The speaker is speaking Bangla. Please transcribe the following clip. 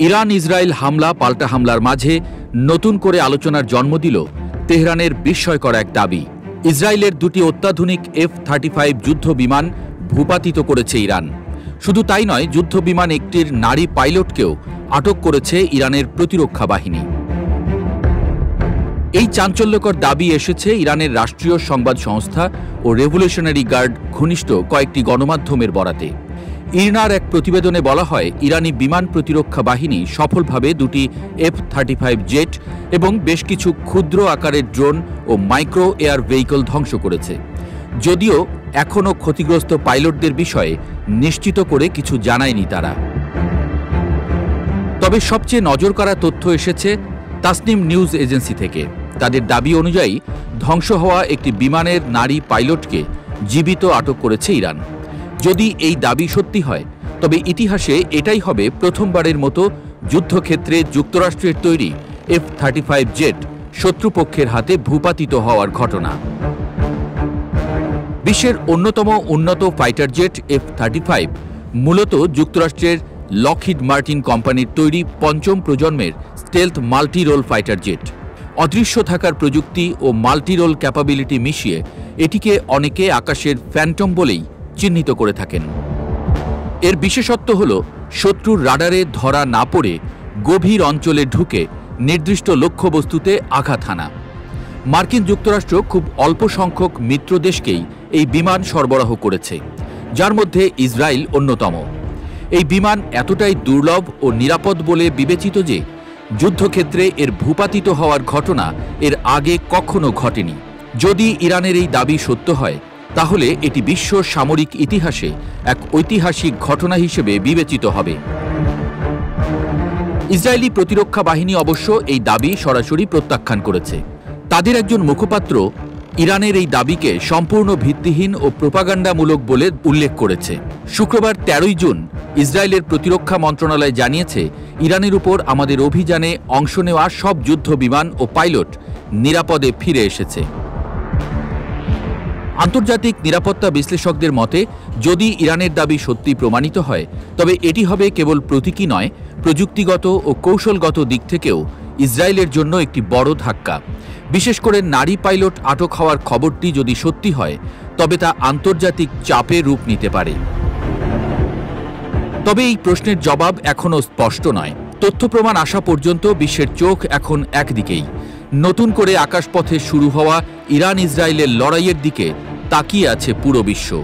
ইরান ইসরায়েল হামলা পাল্টা হামলার মাঝে নতুন করে আলোচনার জন্ম দিল তেহরানের বিস্ময়কর এক দাবি। ইসরায়েলের দুটি অত্যাধুনিক F-35 যুদ্ধ বিমান ভূপাতিত করেছে ইরান। শুধু তাই নয়, যুদ্ধ বিমান একটির নারী পাইলটকেও আটক করেছে ইরানের প্রতিরক্ষা বাহিনী। এই চাঞ্চল্যকর দাবি এসেছে ইরানের রাষ্ট্রীয় সংবাদ সংস্থা ও রেভলিউশনারি গার্ড ঘনিষ্ঠ কয়েকটি গণমাধ্যমের বরাতে। ইরনার এক প্রতিবেদনে বলা হয়, ইরানি বিমান প্রতিরক্ষা বাহিনী সফলভাবে দুটি F-35 জেট এবং বেশ কিছু ক্ষুদ্র আকারের ড্রোন ও মাইক্রো এয়ার ভেহিকল ধ্বংস করেছে। যদিও এখনও ক্ষতিগ্রস্ত পাইলটদের বিষয়ে নিশ্চিত করে কিছু জানায়নি তারা। তবে সবচেয়ে নজরকাড়া তথ্য এসেছে তাসনিম নিউজ এজেন্সি থেকে। তাদের দাবি অনুযায়ী ধ্বংস হওয়া একটি বিমানের নারী পাইলটকে জীবিত আটক করেছে ইরান। যদি এই দাবি সত্যি হয়, তবে ইতিহাসে এটাই হবে প্রথমবারের মতো যুদ্ধক্ষেত্রে যুক্তরাষ্ট্রের তৈরি F-35 জেট শত্রুপক্ষের হাতে ভূপাতিত হওয়ার ঘটনা। বিশ্বের অন্যতম উন্নত ফাইটার জেট F-35 মূলত যুক্তরাষ্ট্রের লকহিড মার্টিন কোম্পানির তৈরি পঞ্চম প্রজন্মের স্টেলথ মাল্টি-রোল ফাইটার জেট। অদৃশ্য থাকার প্রযুক্তি ও মাল্টি-রোল ক্যাপাবিলিটি মিশিয়ে এটিকে অনেকে আকাশের ফ্যান্টম বলেই চিহ্নিত করে থাকেন। এর বিশেষত্ব হল শত্রুর রাডারে ধরা না পড়ে গভীর অঞ্চলে ঢুকে নির্দিষ্ট লক্ষ্যবস্তুতে আঘাত হানা। মার্কিন যুক্তরাষ্ট্র খুব অল্প সংখ্যক মিত্র দেশকেই এই বিমান সরবরাহ করেছে, যার মধ্যে ইসরায়েল অন্যতম। এই বিমান এতটাই দুর্লভ ও নিরাপদ বলে বিবেচিত যে যুদ্ধক্ষেত্রে এর ভূপাতিত হওয়ার ঘটনা এর আগে কখনো ঘটেনি। যদি ইরানের এই দাবি সত্য হয়, তাহলে এটি বিশ্ব সামরিক ইতিহাসে এক ঐতিহাসিক ঘটনা হিসেবে বিবেচিত হবে। ইসরায়েলি প্রতিরক্ষা বাহিনী অবশ্য এই দাবি সরাসরি প্রত্যাখ্যান করেছে। তাদের একজন মুখপাত্র ইরানের এই দাবিকে সম্পূর্ণ ভিত্তিহীন ও প্রোপাগান্ডামূলক বলে উল্লেখ করেছে। শুক্রবার 13 জুন ইসরায়েলের প্রতিরক্ষা মন্ত্রণালয় জানিয়েছে, ইরানের উপর আমাদের অভিযানে অংশ নেওয়া সব যুদ্ধ বিমান ও পাইলট নিরাপদে ফিরে এসেছে। আন্তর্জাতিক নিরাপত্তা বিশ্লেষকদের মতে, যদি ইরানের দাবি সত্যি প্রমাণিত হয়, তবে এটি হবে কেবল প্রতীকী নয়, প্রযুক্তিগত ও কৌশলগত দিক থেকেও ইসরায়েলের জন্য একটি বড় ধাক্কা। বিশেষ করে নারী পাইলট আটক হওয়ার খবরটি যদি সত্যি হয়, তবে তা আন্তর্জাতিক চাপে রূপ নিতে পারে। তবে এই প্রশ্নের জবাব এখনও স্পষ্ট নয়। তথ্য প্রমাণ আসা পর্যন্ত বিশ্বের চোখ এখন একদিকেই। নতুন করে আকাশপথে শুরু হওয়া ইরান ইসরায়েলের লড়াইয়ের দিকে তাকিয়ে আছে পুরো বিশ্ব।